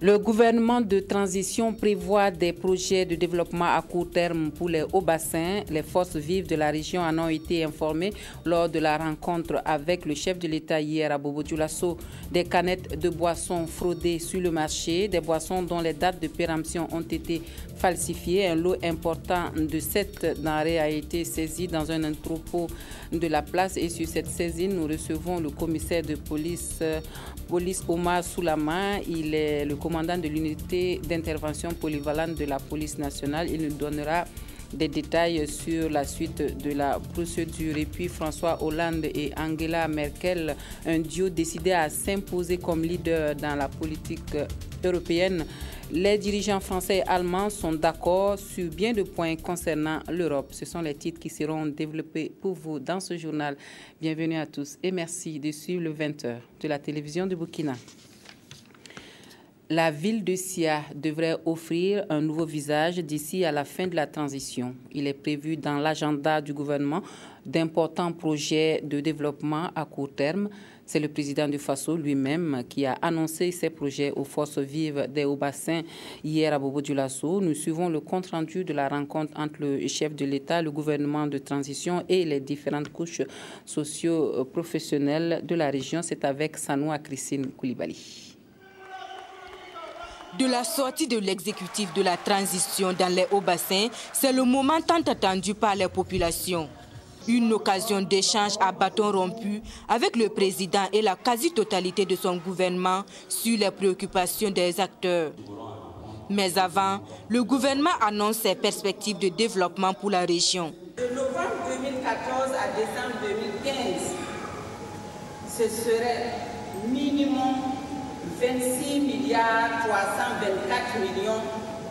Le gouvernement de transition prévoit des projets de développement à court terme pour les hauts bassins. Les forces vives de la région en ont été informées lors de la rencontre avec le chef de l'État hier à Bobo Dioulasso. Des canettes de boissons fraudées sur le marché, des boissons dont les dates de péremption ont été falsifiées. Un lot important de cette denrée a été saisi dans un entrepôt de la place et sur cette saisine, nous recevons le commissaire de police Omar Soulama. Il est le commandant de l'unité d'intervention polyvalente de la police nationale. Il nous donnera des détails sur la suite de la procédure. Et puis François Hollande et Angela Merkel, un duo décidé à s'imposer comme leader dans la politique européenne. Les dirigeants français et allemands sont d'accord sur bien de points concernant l'Europe. Ce sont les titres qui seront développés pour vous dans ce journal. Bienvenue à tous et merci de suivre le 20h de la télévision du Burkina. La ville de Sia devrait offrir un nouveau visage d'ici à la fin de la transition. Il est prévu dans l'agenda du gouvernement d'importants projets de développement à court terme. C'est le président du Faso lui-même qui a annoncé ces projets aux forces vives des hauts-bassins hier à Bobo Dioulasso. Nous suivons le compte-rendu de la rencontre entre le chef de l'État, le gouvernement de transition et les différentes couches socio-professionnelles de la région. C'est avec Sanoua Christine Koulibaly. De la sortie de l'exécutif de la transition dans les hauts-bassins, c'est le moment tant attendu par les populations. Une occasion d'échange à bâton rompu avec le président et la quasi-totalité de son gouvernement sur les préoccupations des acteurs. Mais avant, le gouvernement annonce ses perspectives de développement pour la région. De novembre 2014 à décembre 2015, ce serait minimum 26 milliards 324 millions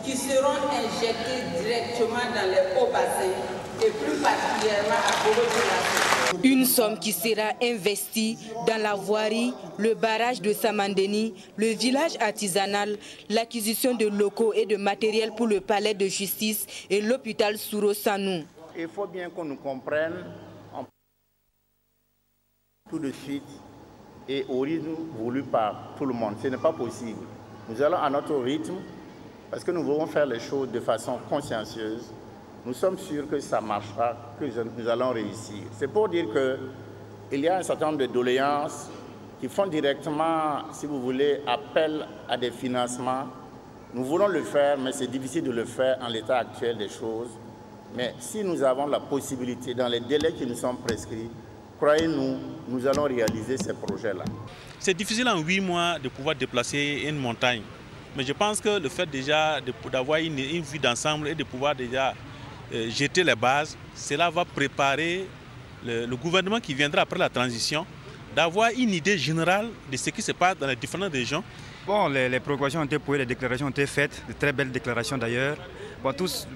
qui seront injectés directement dans les hauts bassins et plus particulièrement à Bobo Dioulasso. Une somme qui sera investie dans la voirie, le barrage de Samandeni, le village artisanal, l'acquisition de locaux et de matériel pour le palais de justice et l'hôpital Souro Sanou. Il faut bien qu'on nous comprenne tout de suite et au rythme voulu par tout le monde. Ce n'est pas possible. Nous allons à notre rythme parce que nous voulons faire les choses de façon consciencieuse. Nous sommes sûrs que ça marchera, que nous allons réussir. C'est pour dire qu'il y a un certain nombre de doléances qui font directement, si vous voulez, appel à des financements. Nous voulons le faire, mais c'est difficile de le faire en l'état actuel des choses. Mais si nous avons la possibilité, dans les délais qui nous sont prescrits, croyez-nous, nous allons réaliser ces projets-là. C'est difficile en 8 mois de pouvoir déplacer une montagne. Mais je pense que le fait déjà d'avoir une vue d'ensemble et de pouvoir déjà jeter les bases, cela va préparer le gouvernement qui viendra après la transition, d'avoir une idée générale de ce qui se passe dans les différentes régions. Bon, les préoccupations ont été posées, les déclarations ont été faites, de très belles déclarations d'ailleurs. Bon, tous,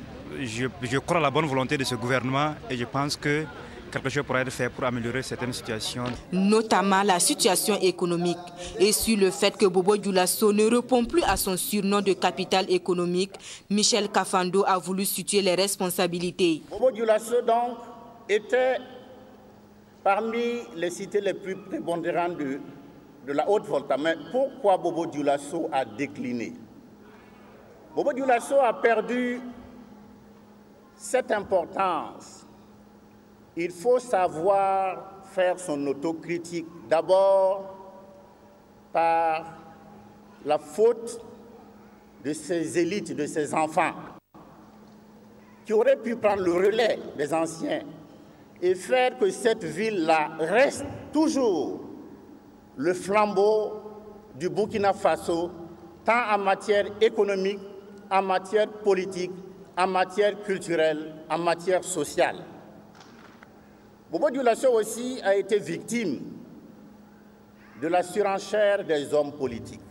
je crois à la bonne volonté de ce gouvernement et je pense que quelque chose pourrait être fait pour améliorer certaines situations. Notamment la situation économique et sur le fait que Bobo Dioulasso ne répond plus à son surnom de capitale économique, Michel Kafando a voulu situer les responsabilités. Bobo Dioulasso donc était parmi les cités les plus prépondérantes de la Haute-Volta. Mais pourquoi Bobo Dioulasso a décliné? Bobo Dioulasso a perdu cette importance. Il faut savoir faire son autocritique d'abord par la faute de ces élites, de ces enfants qui auraient pu prendre le relais des anciens et faire que cette ville-là reste toujours le flambeau du Burkina Faso, tant en matière économique, en matière politique, en matière culturelle, en matière sociale. Bobo Dioulasso aussi a été victime de la surenchère des hommes politiques.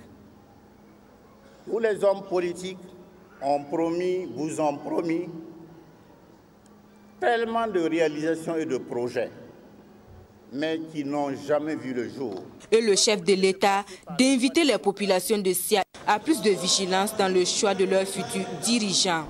Où les hommes politiques ont promis, vous ont promis, tellement de réalisations et de projets, mais qui n'ont jamais vu le jour. Et le chef de l'État d'inviter les populations de Sia à plus de vigilance dans le choix de leurs futurs dirigeants.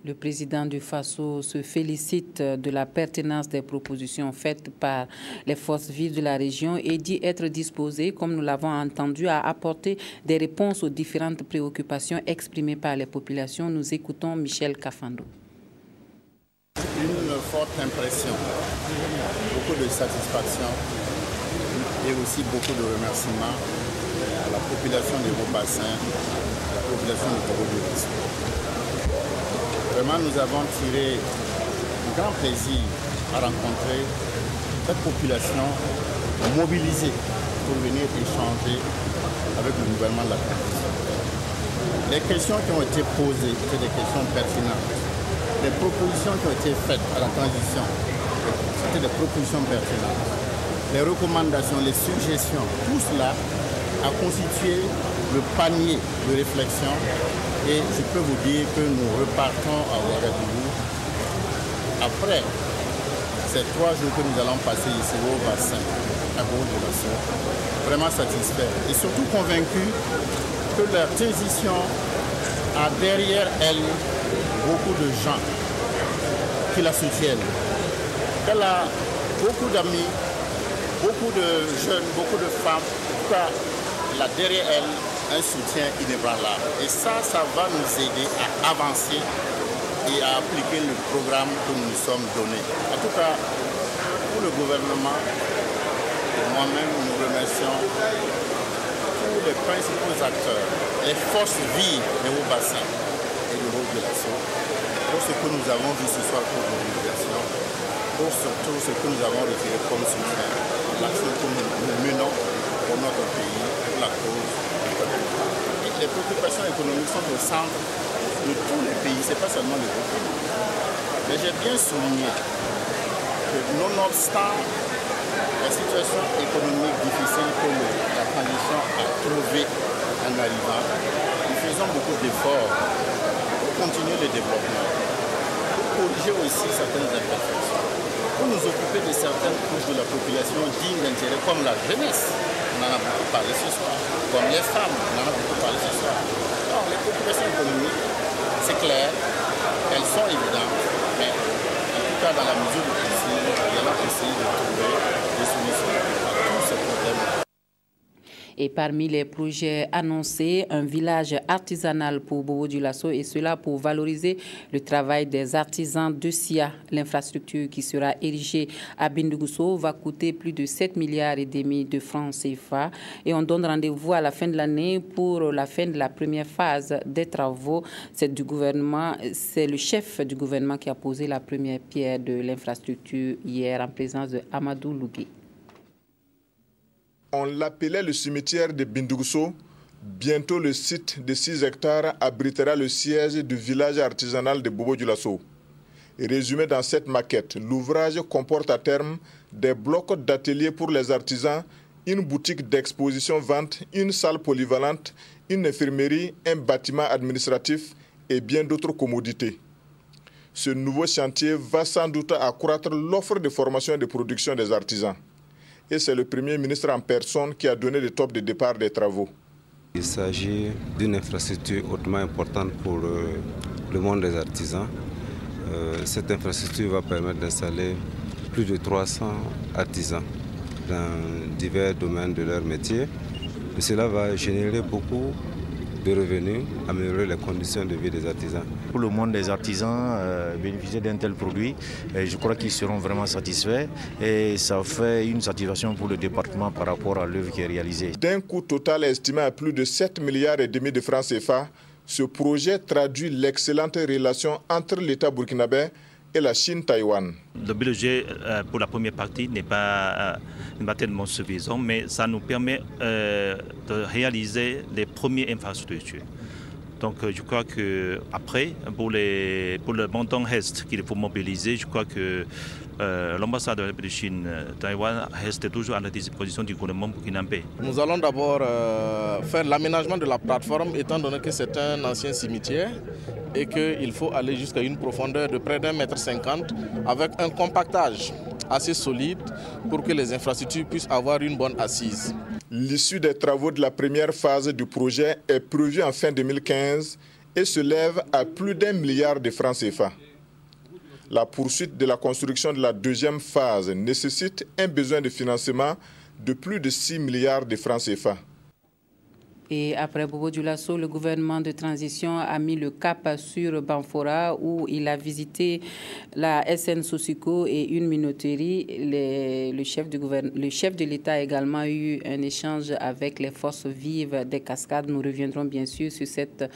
Le président du FASO se félicite de la pertinence des propositions faites par les forces vives de la région et dit être disposé, comme nous l'avons entendu, à apporter des réponses aux différentes préoccupations exprimées par les populations. Nous écoutons Michel Kafando. Une forte impression, beaucoup de satisfaction et aussi beaucoup de remerciements à la population des Hauts-Bassins, à la population de Bobo-Dioulasso. Vraiment, nous avons tiré un grand plaisir à rencontrer cette population mobilisée pour venir échanger avec le gouvernement de la transition. Les questions qui ont été posées étaient des questions pertinentes. Les propositions qui ont été faites à la transition, c'était des propositions pertinentes. Les recommandations, les suggestions, tout cela a constitué le panier de réflexion. Et je peux vous dire que nous repartons à Ouagadougou après ces 3 jours que nous allons passer ici au bassin, à Bobo-Dioulasso, vraiment satisfaits et surtout convaincus que leur transition a derrière elle beaucoup de gens qui la soutiennent. Elle a beaucoup d'amis, beaucoup de jeunes, beaucoup de femmes, en tout cas, là derrière elle, un soutien inébranlable. Et ça va nous aider à avancer et à appliquer le programme que nous nous sommes donné. En tout cas, pour le gouvernement, moi-même, nous remercions tous les principaux acteurs, les forces vives des Hauts-Bassins et de Bobo-Dioulasso, pour ce que nous avons vu ce soir pour l'organisation, pour surtout ce que nous avons retiré comme soutien, l'action que nous menons pour notre pays, pour la cause. Les préoccupations économiques sont au centre de tous les pays, ce n'est pas seulement le pays. Mais j'ai bien souligné que nonobstant la situation économique difficile que la transition a trouvée en arrivant, nous faisons beaucoup d'efforts pour continuer le développement, pour corriger aussi certaines imperfections, pour nous occuper de certaines couches de la population dignes d'intérêt, comme la jeunesse. On en a beaucoup parlé ce soir. Comme les femmes, on en a beaucoup parlé ce soir. Alors, les préoccupations économiques, c'est clair, elles sont évidentes, mais en tout cas, dans la mesure du possible, il y en a essayé de trouver des solutions à tous ces problèmes. Et parmi les projets annoncés, un village artisanal pour Bobo-Dioulasso, et cela pour valoriser le travail des artisans de SIA. L'infrastructure qui sera érigée à Bindougusso va coûter plus de 7,5 milliards de francs CFA. Et on donne rendez-vous à la fin de l'année pour la fin de la première phase des travaux. C'est le chef du gouvernement qui a posé la première pierre de l'infrastructure hier en présence de Amadou Lougui. On l'appelait le cimetière de Bindougusso. Bientôt, le site de 6 hectares abritera le siège du village artisanal de Bobo-Dioulasso. Résumé dans cette maquette, l'ouvrage comporte à terme des blocs d'ateliers pour les artisans, une boutique d'exposition-vente, une salle polyvalente, une infirmerie, un bâtiment administratif et bien d'autres commodités. Ce nouveau chantier va sans doute accroître l'offre de formation et de production des artisans. Et c'est le Premier ministre en personne qui a donné le top de départ des travaux. Il s'agit d'une infrastructure hautement importante pour le monde des artisans. Cette infrastructure va permettre d'installer plus de 300 artisans dans divers domaines de leur métier. Et cela va générer beaucoup de revenus, améliorer les conditions de vie des artisans. Pour le monde des artisans, bénéficier d'un tel produit, je crois qu'ils seront vraiment satisfaits et ça fait une satisfaction pour le département par rapport à l'œuvre qui est réalisée. D'un coût total estimé à plus de 7,5 milliards de francs CFA, ce projet traduit l'excellente relation entre l'État burkinabé et la Chine-Taïwan. Le budget pour la première partie n'est pas tellement suffisant, mais ça nous permet de réaliser les premières infrastructures. Donc je crois qu'après, pour le montant reste qu'il faut mobiliser, je crois que l'ambassade de la République de Chine, Taïwan, reste toujours à la disposition du gouvernement burkinabé. Nous allons d'abord faire l'aménagement de la plateforme, étant donné que c'est un ancien cimetière et qu'il faut aller jusqu'à une profondeur de près d'1,50 m avec un compactage assez solide pour que les infrastructures puissent avoir une bonne assise. L'issue des travaux de la première phase du projet est prévue en fin 2015 et se lève à plus d'1 milliard de francs CFA. La poursuite de la construction de la deuxième phase nécessite un besoin de financement de plus de 6 milliards de francs CFA. Et après Bobo Dioulasso, le gouvernement de transition a mis le cap sur Banfora où il a visité la SN Sosiko et une minoterie. Le chef de l'État a également eu un échange avec les forces vives des Cascades. Nous reviendrons bien sûr sur cette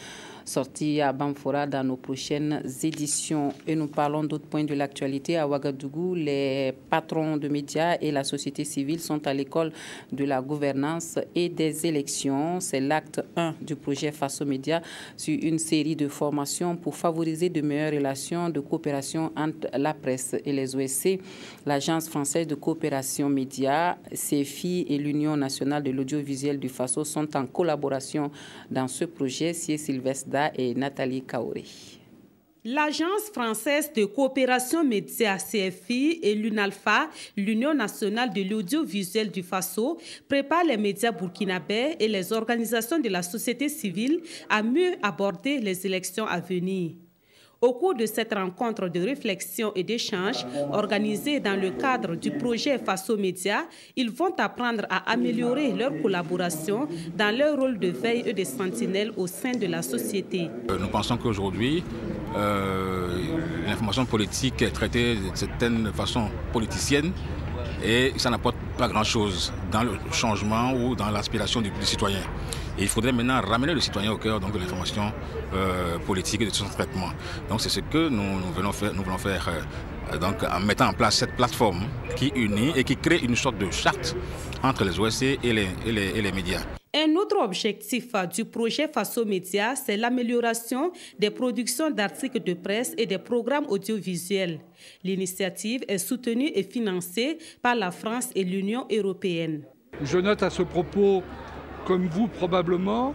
sortie à Banfora dans nos prochaines éditions. Et nous parlons d'autres points de l'actualité. À Ouagadougou, les patrons de médias et la société civile sont à l'école de la gouvernance et des élections. C'est l'acte 1 du projet Face aux médias sur une série de formations pour favoriser de meilleures relations de coopération entre la presse et les OSC. L'Agence française de coopération médias, CFI et l'Union nationale de l'audiovisuel du Faso sont en collaboration dans ce projet. C'est Sylvestre et Nathalie Kaoré. L'Agence française de coopération médias CFI et l'UNALFA, l'Union nationale de l'audiovisuel du Faso, préparent les médias burkinabés et les organisations de la société civile à mieux aborder les élections à venir. Au cours de cette rencontre de réflexion et d'échange organisée dans le cadre du projet Face aux médias, ils vont apprendre à améliorer leur collaboration dans leur rôle de veille et de sentinelle au sein de la société. Nous pensons qu'aujourd'hui, l'information politique est traitée de certaine façon politicienne et ça n'apporte pas grand-chose dans le changement ou dans l'aspiration du citoyen. Et il faudrait maintenant ramener le citoyen au cœur donc, de l'information politique et de son traitement. Donc c'est ce que nous voulons faire donc, en mettant en place cette plateforme qui unit et qui crée une sorte de charte entre les OSC et les médias. Un autre objectif du projet Face aux médias, c'est l'amélioration des productions d'articles de presse et des programmes audiovisuels. L'initiative est soutenue et financée par la France et l'Union européenne. Je note à ce propos, comme vous probablement,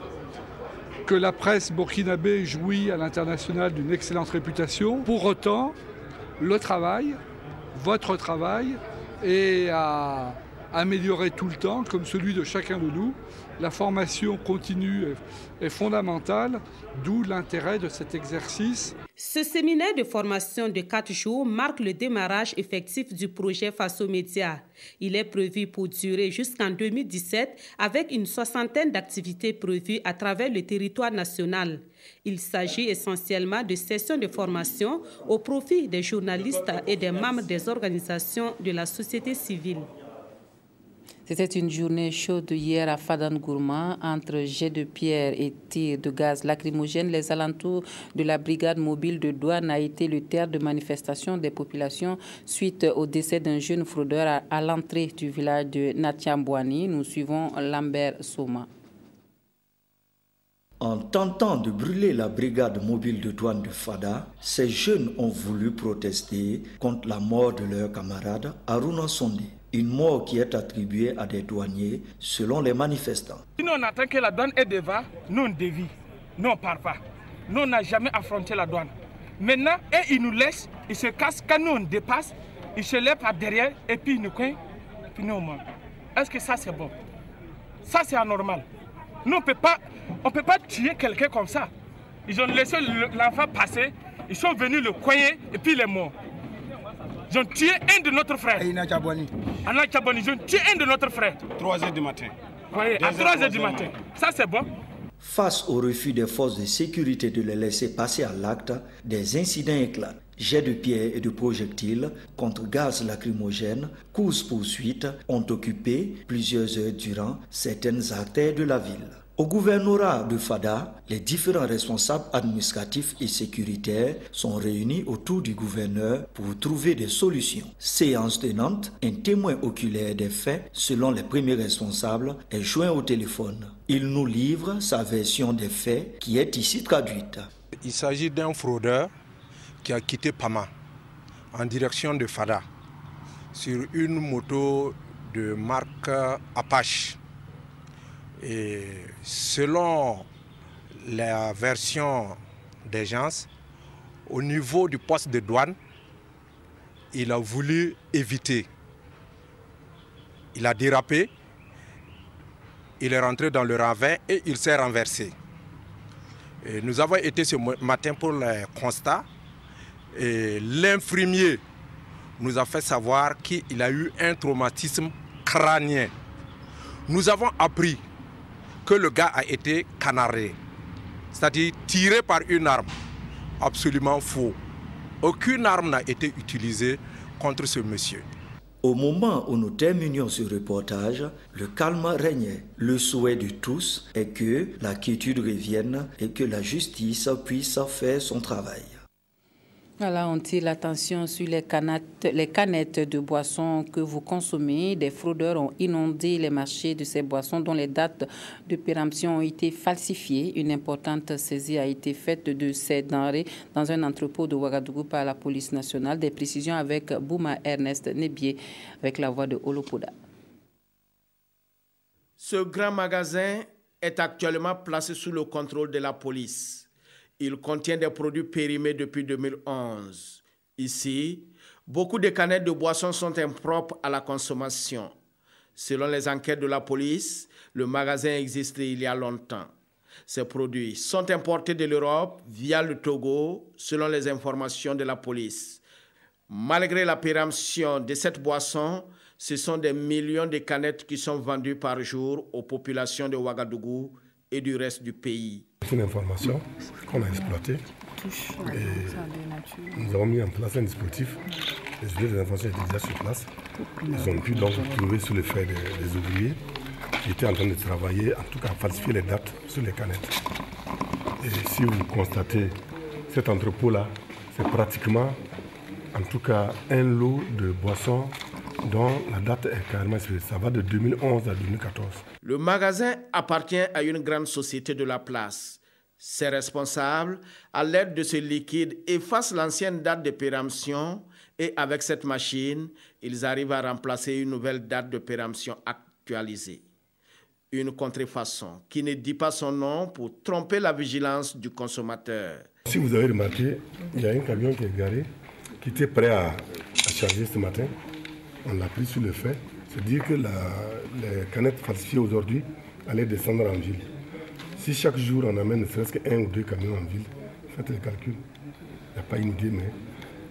que la presse burkinabé jouit à l'international d'une excellente réputation. Pour autant, le travail, votre travail, est à améliorer tout le temps, comme celui de chacun de nous. La formation continue est fondamentale, d'où l'intérêt de cet exercice. Ce séminaire de formation de 4 jours marque le démarrage effectif du projet Face aux médias. Il est prévu pour durer jusqu'en 2017 avec une soixantaine d'activités prévues à travers le territoire national. Il s'agit essentiellement de sessions de formation au profit des journalistes et des membres des organisations de la société civile. C'était une journée chaude hier à Fadangourma entre jets de pierre et tirs de gaz lacrymogène. Les alentours de la brigade mobile de douane a été le théâtre de manifestations des populations suite au décès d'un jeune fraudeur à l'entrée du village de Natiambouani. Nous suivons Lambert Soma. En tentant de brûler la brigade mobile de douane de Fada, ces jeunes ont voulu protester contre la mort de leur camarade Aruna Sondé. Une mort qui est attribuée à des douaniers selon les manifestants. Si nous on attend que la douane est devant, nous on dévie, nous on ne part pas. Nous on n'a jamais affronté la douane. Maintenant, ils nous laissent, ils se cassent, quand nous on dépasse, ils se lèvent par derrière et puis ils nous coignent, puis nous on manque. Est-ce que ça c'est bon? Ça c'est anormal. Nous on peut pas tuer quelqu'un comme ça. Ils ont laissé l'enfant passer, ils sont venus le coigner et puis il est mort. Ils ont tué un de notre frère. À Natiambouani, ils ont tué un de notre frère. 3h du matin. Oui, à 3h du matin. Ça, c'est bon. Face au refus des forces de sécurité de les laisser passer à l'acte, des incidents éclatent. Jets de pierre et de projectiles contre gaz lacrymogène, courses-poursuites ont occupé plusieurs heures durant certaines artères de la ville. Au gouvernorat de Fada, les différents responsables administratifs et sécuritaires sont réunis autour du gouverneur pour trouver des solutions. Séance tenante, un témoin oculaire des faits, selon les premiers responsables, est joint au téléphone. Il nous livre sa version des faits qui est ici traduite. Il s'agit d'un fraudeur qui a quitté Pama en direction de Fada sur une moto de marque Apache. Et selon la version des gens, au niveau du poste de douane, il a voulu éviter. Il a dérapé, il est rentré dans le ravin et il s'est renversé. Et nous avons été ce matin pour le constat. Et l'infirmier nous a fait savoir qu'il a eu un traumatisme crânien. Nous avons appris que le gars a été canardé, c'est-à-dire tiré par une arme. Absolument faux. Aucune arme n'a été utilisée contre ce monsieur. Au moment où nous terminions ce reportage, le calme régnait. Le souhait de tous est que la quiétude revienne et que la justice puisse faire son travail. Voilà, on tire l'attention sur les canettes de boissons que vous consommez. Des fraudeurs ont inondé les marchés de ces boissons dont les dates de péremption ont été falsifiées. Une importante saisie a été faite de ces denrées dans un entrepôt de Ouagadougou par la police nationale. Des précisions avec Bouma Ernest Nebié, avec la voix de Olopoda. Ce grand magasin est actuellement placé sous le contrôle de la police. Il contient des produits périmés depuis 2011. Ici, beaucoup de canettes de boissons sont impropres à la consommation. Selon les enquêtes de la police, le magasin existait il y a longtemps. Ces produits sont importés de l'Europe via le Togo, selon les informations de la police. Malgré la péremption de cette boisson, ce sont des millions de canettes qui sont vendues par jour aux populations de Ouagadougou et du reste du pays. C'est une information qu'on a exploitée et nous avons mis en place un dispositif. Les ouvriers des informations étaient déjà sur place. Ils ont pu donc trouver sous les faits des ouvriers qui étaient en train de travailler, en tout cas à falsifier les dates sur les canettes. Et si vous constatez cet entrepôt-là, c'est pratiquement en tout cas un lot de boissons dont la date est carrément spécifique. Ça va de 2011 à 2014. Le magasin appartient à une grande société de la place. Ses responsables, à l'aide de ce liquide, effacent l'ancienne date de péremption et avec cette machine, ils arrivent à remplacer une nouvelle date de péremption actualisée. Une contrefaçon qui ne dit pas son nom pour tromper la vigilance du consommateur. Si vous avez remarqué, il y a un camion qui est garé, qui était prêt à charger ce matin. On l'a pris sur le fait. C'est-à-dire que les canettes falsifiées aujourd'hui allaient descendre en ville. Si chaque jour on amène ne serait-ce qu'un ou deux camions en ville, faites le calcul. Il n'y a pas une idée, mais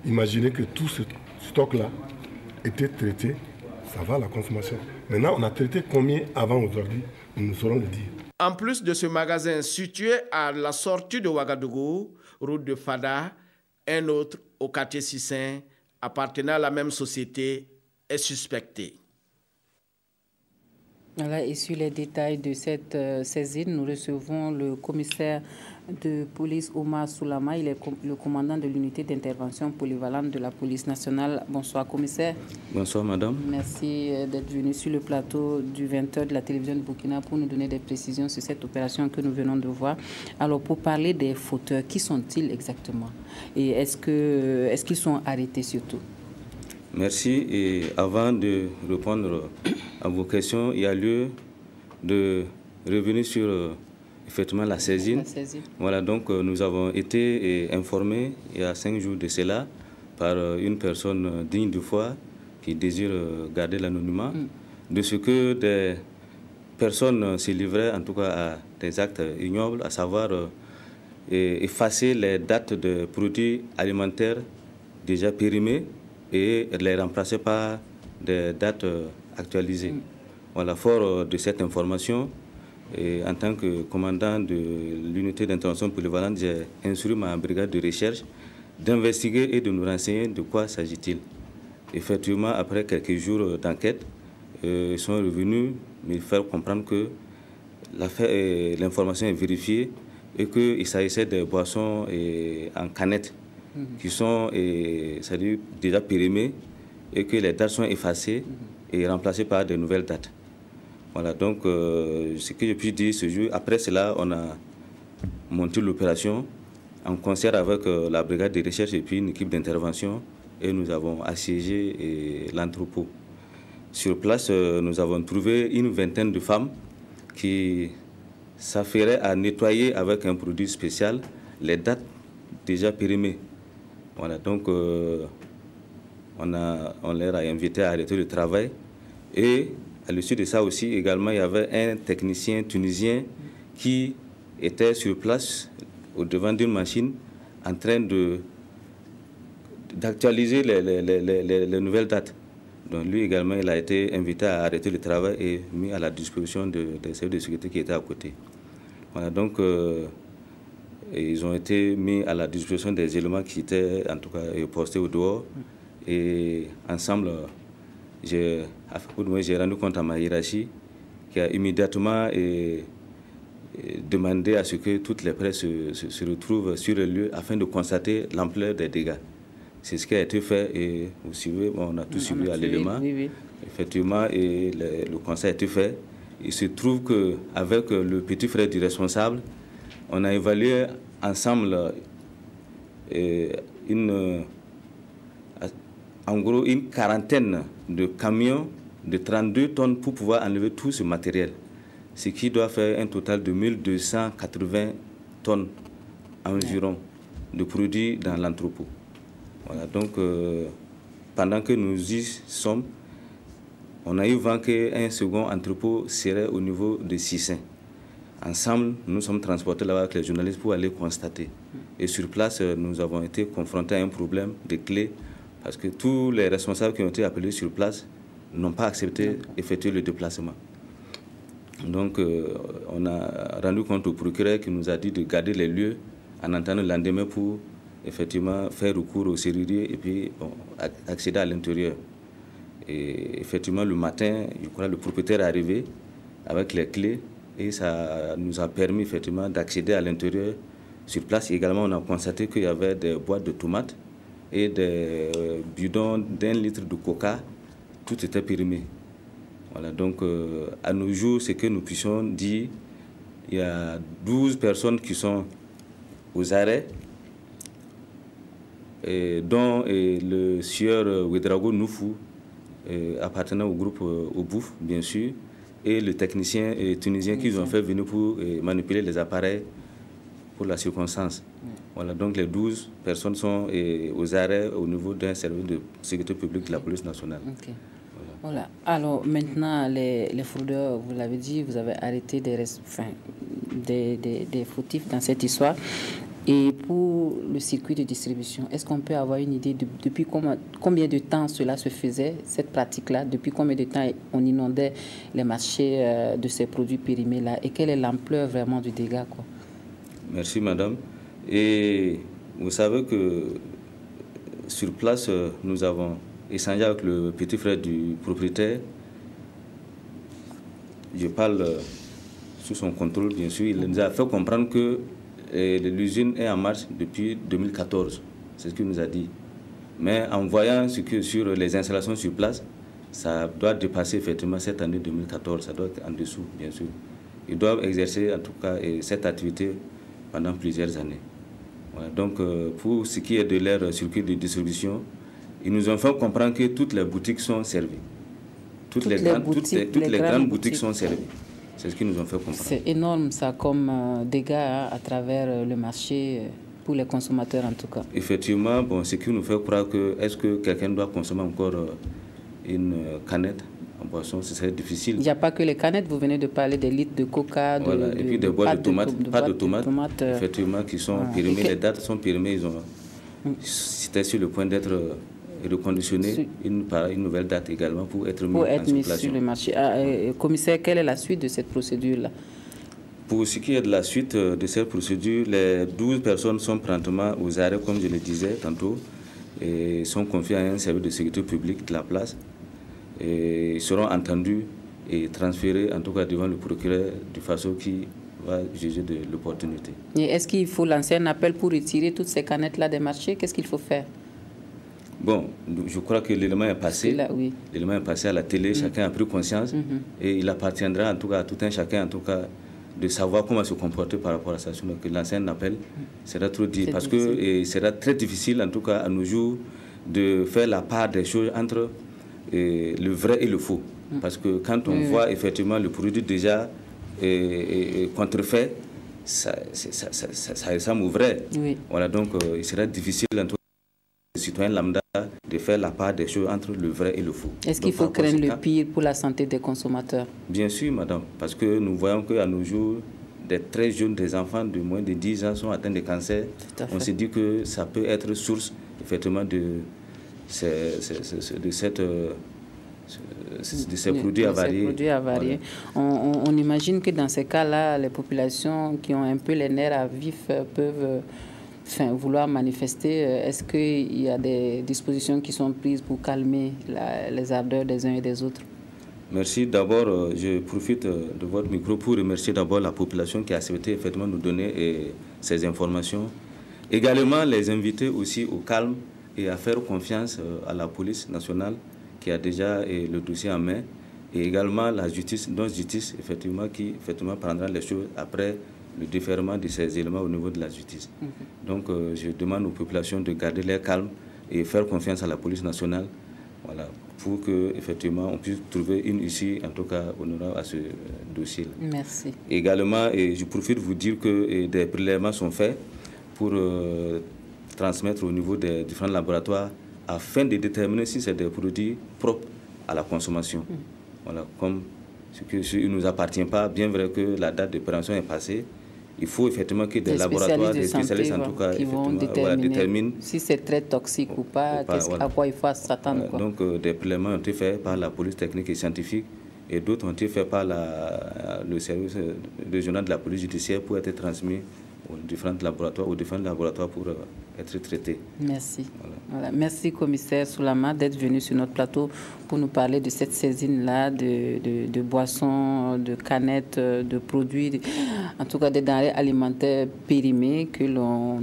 imaginez que tout ce stock-là était traité, ça va à la consommation. Maintenant, on a traité combien avant aujourd'hui, nous ne saurons le dire. En plus de ce magasin situé à la sortie de Ouagadougou, route de Fada, un autre au quartier Sissin, appartenant à la même société, est suspecté. Voilà, et sur les détails de cette saisine, nous recevons le commissaire de police Omar Soulama. Il est le commandant de l'unité d'intervention polyvalente de la police nationale. Bonsoir, commissaire. Bonsoir, madame. Merci d'être venu sur le plateau du 20h de la télévision de Burkina pour nous donner des précisions sur cette opération que nous venons de voir. Alors, pour parler des fauteurs, qui sont-ils exactement? Et est-ce qu'ils sont arrêtés surtout? Merci. Et avant de répondre à vos questions, il y a lieu de revenir sur effectivement la saisine. Voilà, donc nous avons été informés il y a 5 jours de cela par une personne digne de foi qui désire garder l'anonymat de ce que des personnes se livraient en tout cas à des actes ignobles, à savoir effacer les dates de produits alimentaires déjà périmés et les remplacer par des dates actualisées. Voilà, fort de cette information, et en tant que commandant de l'unité d'intervention polyvalente, j'ai instruit ma brigade de recherche d'investiguer et de nous renseigner de quoi s'agit-il. Effectivement, après quelques jours d'enquête, ils sont revenus me faire comprendre que l'information est vérifiée et qu'il s'agissait de boissons en canettes qui sont déjà périmées et que les dates sont effacées et remplacées par de nouvelles dates. Voilà, donc ce que je puis dire ce jour, après cela, on a monté l'opération en concert avec la brigade de recherche et puis une équipe d'intervention et nous avons assiégé l'entrepôt. Sur place, nous avons trouvé une vingtaine de femmes qui s'affairaient à nettoyer avec un produit spécial les dates déjà périmées. Voilà, donc on leur a invité à arrêter le travail et à l'issue de ça aussi, également, il y avait un technicien tunisien qui était sur place au-devant d'une machine en train d'actualiser les nouvelles dates. Donc lui également, il a été invité à arrêter le travail et mis à la disposition des services de sécurité qui étaient à côté. Voilà, donc ils ont été mis à la disposition des éléments qui étaient en tout cas postés au dehors. Et ensemble, j'ai rendu compte à ma hiérarchie qui a immédiatement demandé à ce que toutes les presses se retrouvent sur le lieu afin de constater l'ampleur des dégâts. C'est ce qui a été fait et vous suivez, on a tout suivi à l'élément. Oui. Effectivement, et le constat a été fait. Il se trouve qu'avec le petit frère du responsable, on a évalué ensemble en gros une quarantaine de camions de 32 tonnes pour pouvoir enlever tout ce matériel. Ce qui doit faire un total de 1280 tonnes environ de produits dans l'entrepôt. Voilà, donc pendant que nous y sommes, on a eu vent qu'un second entrepôt serait au niveau de Sissin. Ensemble, nous sommes transportés là-bas avec les journalistes pour aller constater. Et sur place, nous avons été confrontés à un problème de clés parce que tous les responsables qui ont été appelés sur place n'ont pas accepté d'effectuer le déplacement. Donc, on a rendu compte au procureur qui nous a dit de garder les lieux en attendant le lendemain pour effectivement faire recours au serrurier et puis accéder à l'intérieur. Et effectivement, le matin, je crois le propriétaire est arrivé avec les clés et ça nous a permis effectivement d'accéder à l'intérieur. Sur place, également, on a constaté qu'il y avait des boîtes de tomates et des bidons d'1 litre de coca. Tout était périmé. Voilà, donc à nos jours, ce que nous puissions dire, il y a 12 personnes qui sont aux arrêts, dont le sieur Ouedraogo Noufou, appartenant au groupe Obouf, bien sûr, et le technicien tunisien qu'ils ont fait venir pour manipuler les appareils pour la circonstance. Voilà, donc les 12 personnes sont aux arrêts au niveau d'un service de sécurité publique de la police nationale. Okay. Voilà. Alors maintenant, les fraudeurs, vous l'avez dit, vous avez arrêté des fautifs dans cette histoire. Et pour le circuit de distribution, est-ce qu'on peut avoir une idée depuis combien de temps cela se faisait, cette pratique-là? Depuis combien de temps on inondait les marchés de ces produits périmés-là? Et quelle est l'ampleur vraiment du dégât, quoi? Merci, madame. Et vous savez que sur place, nous avons échangé avec le petit frère du propriétaire. Je parle sous son contrôle, bien sûr. Il nous a fait comprendre que l'usine est en marche depuis 2014, c'est ce qu'il nous a dit. Mais en voyant ce que sur les installations sur place, ça doit dépasser effectivement cette année 2014, ça doit être en dessous, bien sûr. Ils doivent exercer en tout cas cette activité pendant plusieurs années. Voilà, donc pour ce qui est de leur circuit de distribution, ils nous ont fait comprendre que toutes les boutiques sont servies. Toutes les grandes boutiques sont servies. C'est ce qu'ils nous ont fait comprendre. C'est énorme ça comme dégâts à travers le marché pour les consommateurs en tout cas. Effectivement, bon, ce qui nous fait croire que est-ce que quelqu'un doit consommer encore une canette en boisson, ce serait difficile. Il n'y a pas que les canettes, vous venez de parler des litres de coca, voilà. Et puis des boîtes de tomates, effectivement, qui sont périmées. Les dates sont périmées, c'était sur le point d'être reconditionné une nouvelle date également pour être mis sur le marché. Commissaire, quelle est la suite de cette procédure-là? Pour ce qui est de la suite de cette procédure, les 12 personnes sont promptement aux arrêts, comme je le disais tantôt, et sont confiées à un service de sécurité publique de la place. Et ils seront entendus et transférés, en tout cas devant le procureur du Faso qui va juger de l'opportunité. Et est-ce qu'il faut lancer un appel pour retirer toutes ces canettes-là des marchés? Qu'est-ce qu'il faut faire? Bon, je crois que l'élément est passé. Oui. L'élément est passé à la télé, chacun a pris conscience. Et il appartiendra en tout cas à tout un chacun, en tout cas, de savoir comment se comporter par rapport à ça. Donc lancer un appel sera trop dit. Parce que il sera très difficile, en tout cas à nos jours, de faire la part des choses entre le vrai et le faux. Parce que quand on voit effectivement le produit déjà contrefait, ça ressemble au vrai. Voilà, donc il sera difficile en tout cas aux citoyens lambda de faire la part des choses entre le vrai et le faux. Est-ce qu'il faut craindre le pire pour la santé des consommateurs? Bien sûr, madame, parce que nous voyons qu'à nos jours, des très jeunes, des enfants de moins de 10 ans sont atteints de cancer. On se dit que ça peut être source effectivement de ces produits avariés. On imagine que dans ces cas-là, les populations qui ont un peu les nerfs à vif peuvent vouloir manifester. Est-ce qu'il y a des dispositions qui sont prises pour calmer les ardeurs des uns et des autres? Merci. D'abord, je profite de votre micro pour remercier d'abord la population qui a accepté effectivement nous donner ces informations. Également, les inviter aussi au calme et à faire confiance à la police nationale qui a déjà le dossier en main, et également la justice, notre justice qui prendra les choses après le déferment de ces éléments au niveau de la justice. Donc je demande aux populations de garder leur calme et faire confiance à la police nationale, voilà, pour que effectivement on puisse trouver une issue en tout cas honorable à ce dossier. Merci. Également, je profite de vous dire que des prélèvements sont faits pour transmettre au niveau des différents laboratoires afin de déterminer si c'est des produits propres à la consommation. Voilà, comme ce qui ne nous appartient pas, bien vrai que la date de péremption est passée, il faut effectivement que des laboratoires, des spécialistes en tout cas, qui vont déterminer si c'est très toxique ou pas, à quoi il faut s'attendre. Donc des prélèvements ont été faits par la police technique et scientifique et d'autres ont été faits par le service régional de la police judiciaire pour être transmis aux différents laboratoires pour être traités. Merci. Voilà. Merci commissaire Soulama d'être venu sur notre plateau pour nous parler de cette saisine-là de boissons, de canettes, de produits, en tout cas des denrées alimentaires périmées que l'on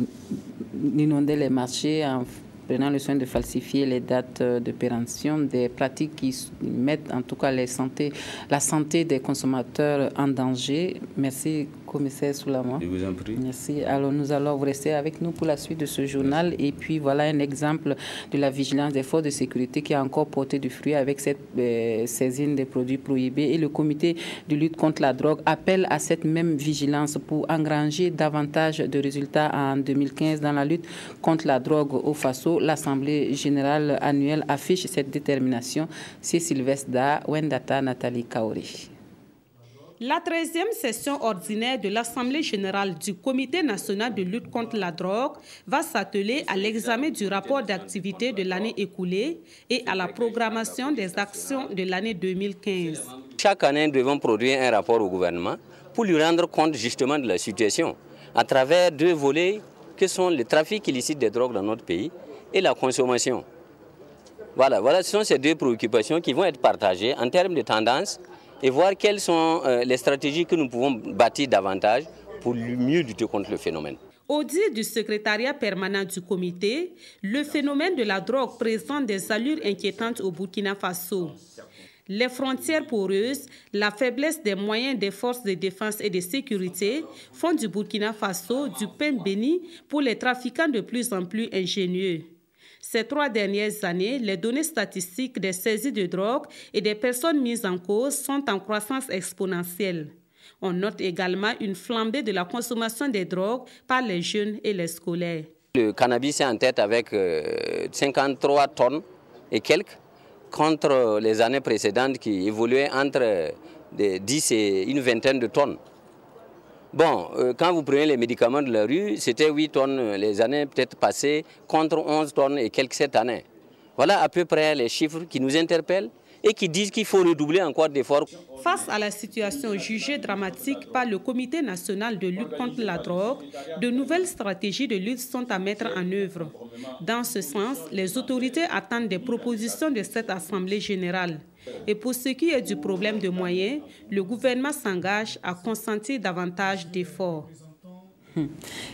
inondait les marchés en prenant le soin de falsifier les dates de péremption, des pratiques qui mettent en tout cas la santé des consommateurs en danger. Merci, commissaire Soulama. Je vous en prie. Merci. Alors, nous allons vous rester avec nous pour la suite de ce journal. Et puis, voilà un exemple de la vigilance des forces de sécurité qui a encore porté du fruit avec cette saisine des produits prohibés. Et le comité de lutte contre la drogue appelle à cette même vigilance pour engranger davantage de résultats en 2015 dans la lutte contre la drogue au Faso. L'Assemblée générale annuelle affiche cette détermination. C'est Sylvestre Da, Wendata, Nathalie Kaori. La 13e session ordinaire de l'Assemblée générale du Comité national de lutte contre la drogue va s'atteler à l'examen du rapport d'activité de l'année écoulée et à la programmation des actions de l'année 2015. Chaque année, nous devons produire un rapport au gouvernement pour lui rendre compte justement de la situation à travers deux volets que sont le trafic illicite des drogues dans notre pays et la consommation. Voilà, ce sont ces deux préoccupations qui vont être partagées en termes de tendance et voir quelles sont les stratégies que nous pouvons bâtir davantage pour mieux lutter contre le phénomène. Au dire du secrétariat permanent du comité, le phénomène de la drogue présente des allures inquiétantes au Burkina Faso. Les frontières poreuses, la faiblesse des moyens des forces de défense et de sécurité font du Burkina Faso du pain béni pour les trafiquants de plus en plus ingénieux. Ces 3 dernières années, les données statistiques des saisies de drogue et des personnes mises en cause sont en croissance exponentielle. On note également une flambée de la consommation des drogues par les jeunes et les scolaires. Le cannabis est en tête avec 53 tonnes et quelques, contre les années précédentes qui évoluaient entre 10 et une vingtaine de tonnes. Bon, quand vous prenez les médicaments de la rue, c'était 8 tonnes les années peut-être passées, contre 11 tonnes et quelques cette année. Voilà à peu près les chiffres qui nous interpellent et qui disent qu'il faut redoubler encore d'efforts. Face à la situation jugée dramatique par le Comité national de lutte contre la drogue, de nouvelles stratégies de lutte sont à mettre en œuvre. Dans ce sens, les autorités attendent des propositions de cette Assemblée générale. Et pour ce qui est du problème de moyens, le gouvernement s'engage à consentir davantage d'efforts.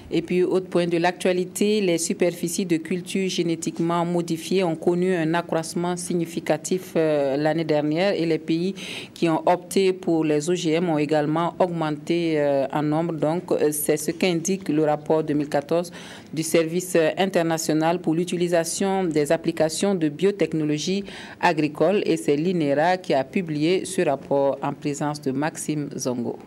Et puis, autre point de l'actualité, les superficies de culture génétiquement modifiées ont connu un accroissement significatif l'année dernière et les pays qui ont opté pour les OGM ont également augmenté en nombre. Donc, c'est ce qu'indique le rapport 2014 du Service international pour l'utilisation des applications de biotechnologie agricole et c'est l'INERA qui a publié ce rapport en présence de Maxime Zongo.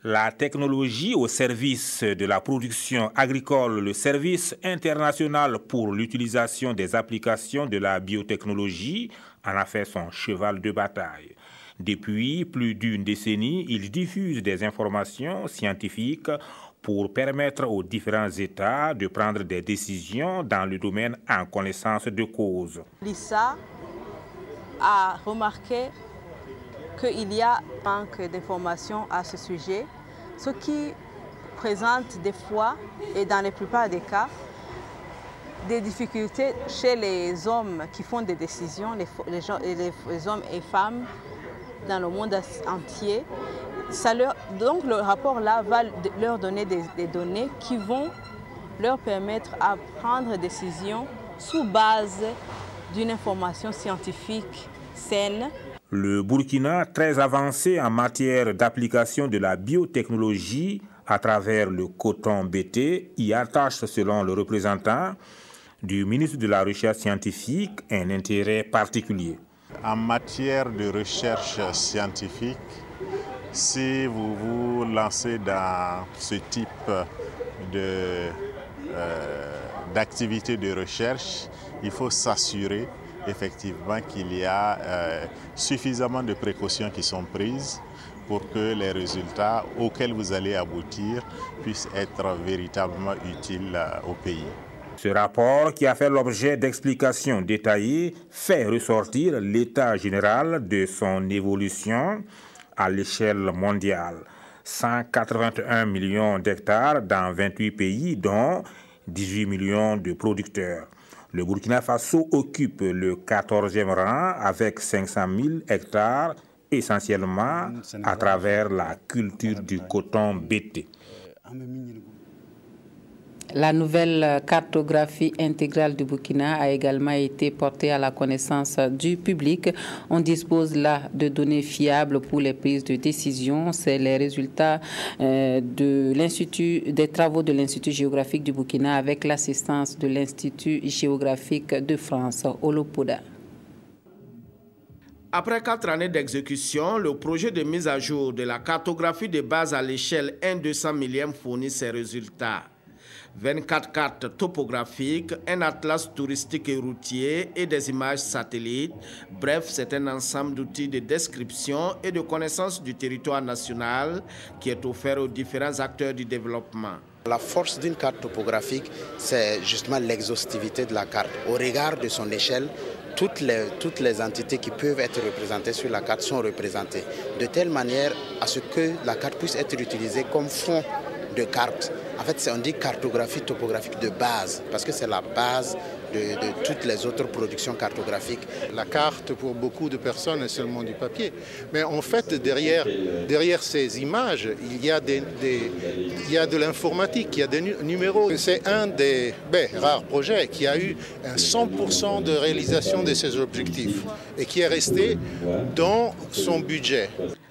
La technologie au service de la production agricole, le Service international pour l'utilisation des applications de la biotechnologie en a fait son cheval de bataille. Depuis plus d'une décennie, il diffuse des informations scientifiques pour permettre aux différents États de prendre des décisions dans le domaine en connaissance de cause. L'ISA a remarqué qu'il y a un manque d'informations à ce sujet, ce qui présente des fois, et dans la plupart des cas, des difficultés chez les hommes qui font des décisions, les hommes et femmes dans le monde entier. Donc le rapport-là va leur donner des données qui vont leur permettre à prendre des décisions sous base d'une information scientifique saine. Le Burkina, très avancé en matière d'application de la biotechnologie à travers le coton BT, y attache, selon le représentant du ministre de la Recherche scientifique, un intérêt particulier. En matière de recherche scientifique, si vous vous lancez dans ce type d'activité de recherche, il faut s'assurer effectivement qu'il y a suffisamment de précautions qui sont prises pour que les résultats auxquels vous allez aboutir puissent être véritablement utiles au pays. Ce rapport, qui a fait l'objet d'explications détaillées, fait ressortir l'état général de son évolution à l'échelle mondiale. 181 millions d'hectares dans 28 pays, dont 18 millions de producteurs. Le Burkina Faso occupe le 14e rang avec 500 000 hectares, essentiellement à travers la culture du coton BT. La nouvelle cartographie intégrale du Burkina a également été portée à la connaissance du public. On dispose là de données fiables pour les prises de décision. C'est les résultats des travaux de l'Institut géographique du Burkina avec l'assistance de l'Institut géographique de France, Olopoda. Après 4 années d'exécution, le projet de mise à jour de la cartographie de base à l'échelle 1/200 millième fournit ses résultats. 24 cartes topographiques, un atlas touristique et routier et des images satellites. Bref, c'est un ensemble d'outils de description et de connaissance du territoire national qui est offert aux différents acteurs du développement. La force d'une carte topographique, c'est justement l'exhaustivité de la carte. Au regard de son échelle, toutes les entités qui peuvent être représentées sur la carte sont représentées, de telle manière à ce que la carte puisse être utilisée comme fond de carte. En fait, on dit cartographie topographique de base, parce que c'est la base de toutes les autres productions cartographiques. La carte, pour beaucoup de personnes, est seulement du papier. Mais en fait, derrière ces images, il y a de l'informatique, il y a des numéros. C'est un des rares projets qui a eu un 100% de réalisation de ses objectifs et qui est resté dans son budget.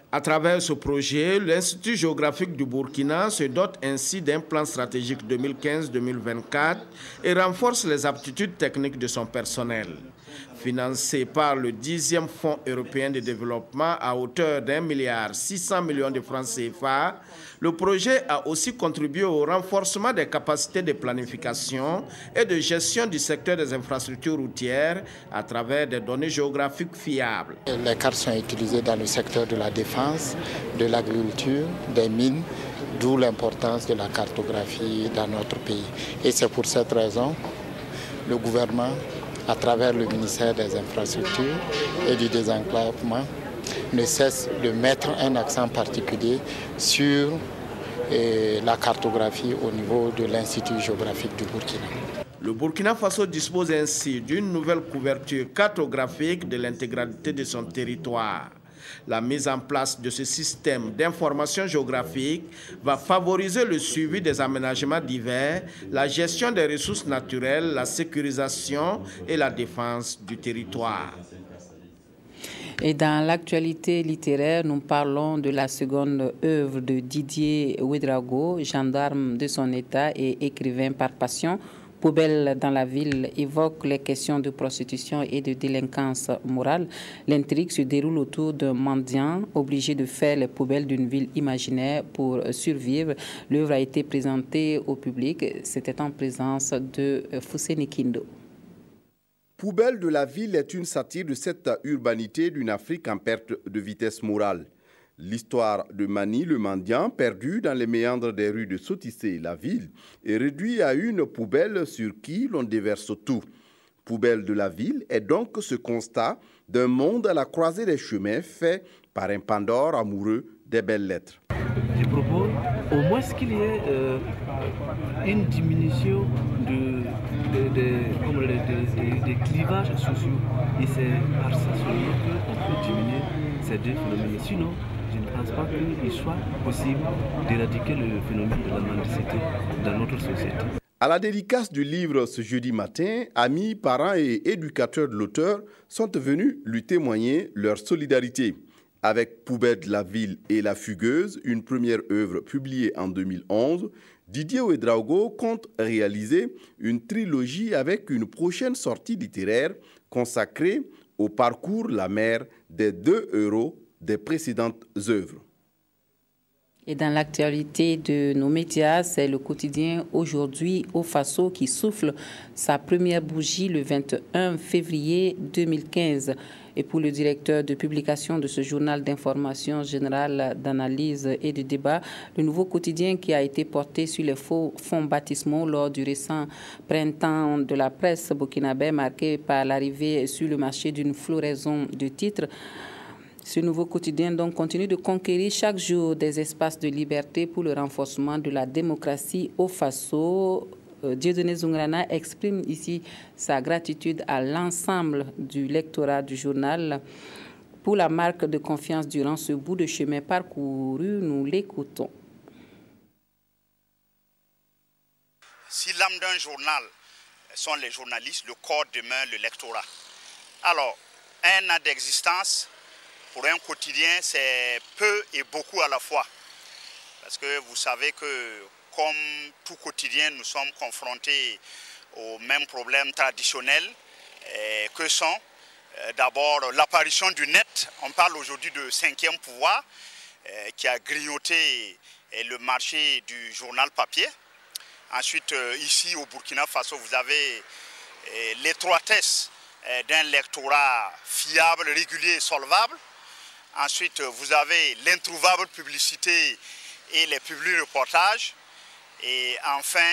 À travers ce projet, l'Institut géographique du Burkina se dote ainsi d'un plan stratégique 2015-2024 et renforce les aptitudes techniques de son personnel. Financé par le 10e Fonds européen de développement à hauteur d'1,6 milliard de francs CFA, le projet a aussi contribué au renforcement des capacités de planification et de gestion du secteur des infrastructures routières à travers des données géographiques fiables. Les cartes sont utilisées dans le secteur de la défense, de l'agriculture, des mines, d'où l'importance de la cartographie dans notre pays. Et c'est pour cette raison que le gouvernement, à travers le ministère des Infrastructures et du Désenclavement, ne cesse de mettre un accent particulier sur la cartographie au niveau de l'Institut géographique du Burkina. Le Burkina Faso dispose ainsi d'une nouvelle couverture cartographique de l'intégralité de son territoire. La mise en place de ce système d'information géographique va favoriser le suivi des aménagements divers, la gestion des ressources naturelles, la sécurisation et la défense du territoire. Et dans l'actualité littéraire, nous parlons de la seconde œuvre de Didier Ouédraogo, gendarme de son État et écrivain par passion. Poubelle dans la ville évoque les questions de prostitution et de délinquance morale. L'intrigue se déroule autour d'un mendiant obligé de faire les poubelles d'une ville imaginaire pour survivre. L'œuvre a été présentée au public. C'était en présence de Fousseni Kindo. Poubelle de la ville est une satire de cette urbanité d'une Afrique en perte de vitesse morale. L'histoire de Mani le mendiant, perdu dans les méandres des rues de Sotissé, la ville, est réduite à une poubelle sur qui l'on déverse tout. Poubelle de la ville est donc ce constat d'un monde à la croisée des chemins fait par un Pandore amoureux des belles lettres. Je propose au moins qu'il y ait une diminution des clivages sociaux. Et c'est par ça seulement qu'on peut diminuer ces deux phénomènes. Sinon, je ne pense pas qu'il soit possible d'éradiquer le phénomène de la mendicité dans notre société. À la dédicace du livre ce jeudi matin, amis, parents et éducateurs de l'auteur sont venus lui témoigner leur solidarité. Avec Poubelle de la ville et La Fugueuse, une première œuvre publiée en 2011, Didier Ouedraogo compte réaliser une trilogie avec une prochaine sortie littéraire consacrée au parcours la mère des 2 héros des précédentes œuvres. Et dans l'actualité de nos médias, c'est le quotidien Aujourd'hui au Faso qui souffle sa première bougie le 21 février 2015. Et pour le directeur de publication de ce journal d'information générale, d'analyse et de débat, le nouveau quotidien qui a été porté sur les fonds baptismaux lors du récent printemps de la presse burkinabé marqué par l'arrivée sur le marché d'une floraison de titres. Ce nouveau quotidien donc continue de conquérir chaque jour des espaces de liberté pour le renforcement de la démocratie au Faso. Dieudonné Zungrana exprime ici sa gratitude à l'ensemble du lectorat du journal pour la marque de confiance durant ce bout de chemin parcouru. Nous l'écoutons. Si l'âme d'un journal sont les journalistes, le corps demeure le lectorat. Alors, un an d'existence pour un quotidien, c'est peu et beaucoup à la fois. Parce que vous savez que, comme tout quotidien, nous sommes confrontés aux mêmes problèmes traditionnels que sont d'abord l'apparition du net. On parle aujourd'hui de 5e pouvoir qui a grignoté le marché du journal papier. Ensuite, ici au Burkina Faso, vous avez l'étroitesse d'un lectorat fiable, régulier et solvable. Ensuite, vous avez l'introuvable publicité et les publics reportages. Et enfin,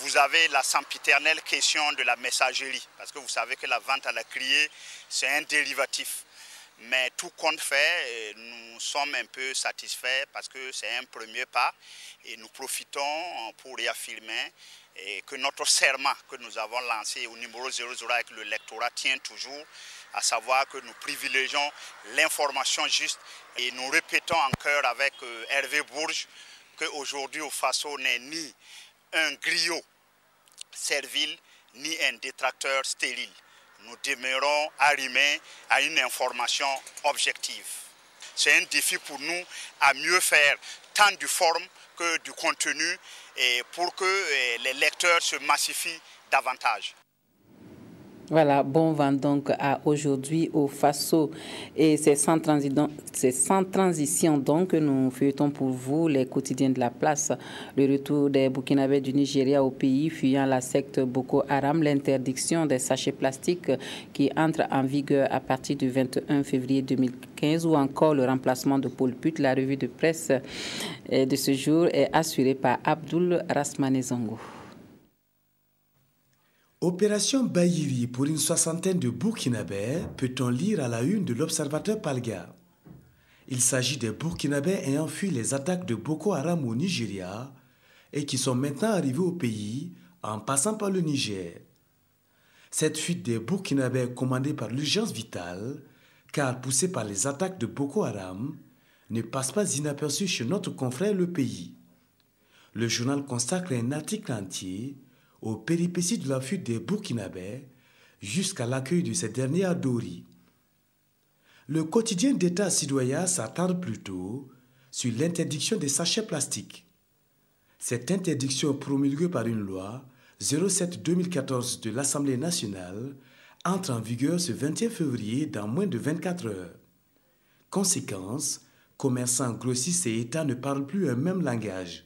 vous avez la sempiternelle question de la messagerie. Parce que vous savez que la vente à la criée, c'est un dérivatif. Mais tout compte fait, nous sommes un peu satisfaits parce que c'est un premier pas. Et nous profitons pour réaffirmer que notre serment que nous avons lancé au numéro 00 avec le lectorat tient toujours, à savoir que nous privilégions l'information juste et nous répétons en chœur avec Hervé Bourges qu'aujourd'hui au Faso n'est ni un griot servile ni un détracteur stérile. Nous demeurons arrimés à une information objective. C'est un défi pour nous à mieux faire tant du forme que du contenu et pour que les lecteurs se massifient davantage. Voilà, bon vent donc à Aujourd'hui au Faso. Et c'est sans transition donc que nous feuilletons pour vous les quotidiens de la place. Le retour des Burkinabés du Nigeria au pays fuyant la secte Boko Haram, l'interdiction des sachets plastiques qui entre en vigueur à partir du 21 février 2015 ou encore le remplacement de Paul Put. La revue de presse de ce jour est assurée par Abdoul Rasmanezongo. Opération Bayiri pour une soixantaine de Burkinabés, peut-on lire à la une de l'Observateur Palga. Il s'agit des Burkinabés ayant fui les attaques de Boko Haram au Nigeria et qui sont maintenant arrivés au pays en passant par le Niger. Cette fuite des Burkinabés est commandée par l'urgence vitale, car poussée par les attaques de Boko Haram, ne passe pas inaperçue chez notre confrère Le Pays. Le journal consacre un article entier aux péripéties de la fuite des Burkinabés jusqu'à l'accueil de ces derniers à Dori. Le quotidien d'État citoyen s'attarde plutôt sur l'interdiction des sachets plastiques. Cette interdiction promulguée par une loi 07-2014 de l'Assemblée nationale entre en vigueur ce 21 février dans moins de 24 heures. Conséquence, commerçants, grossistes et États ne parlent plus un même langage.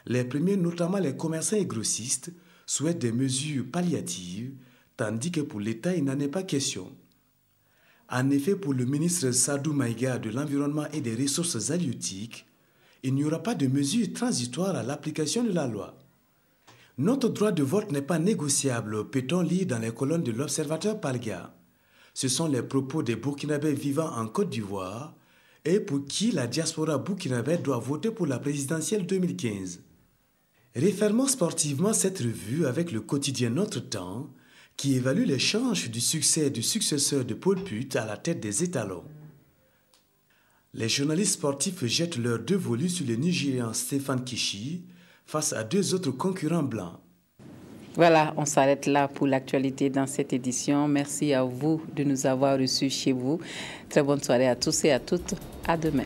Les premiers, notamment les commerçants et grossistes, souhaitent des mesures palliatives tandis que pour l'État, il n'en est pas question. En effet, pour le ministre Sadou Maïga de l'Environnement et des Ressources halieutiques, il n'y aura pas de mesures transitoires à l'application de la loi. Notre droit de vote n'est pas négociable, peut-on lire dans les colonnes de l'Observateur Palga. Ce sont les propos des Burkinabés vivant en Côte d'Ivoire et pour qui la diaspora burkinabé doit voter pour la présidentielle 2015. Refermons sportivement cette revue avec le quotidien Notre Temps qui évalue les chances du succès du successeur de Paul Put à la tête des étalons. Les journalistes sportifs jettent leurs 2 volus sur le Nigérian Stéphane Kishi face à 2 autres concurrents blancs. Voilà, on s'arrête là pour l'actualité dans cette édition. Merci à vous de nous avoir reçus chez vous. Très bonne soirée à tous et à toutes. À demain.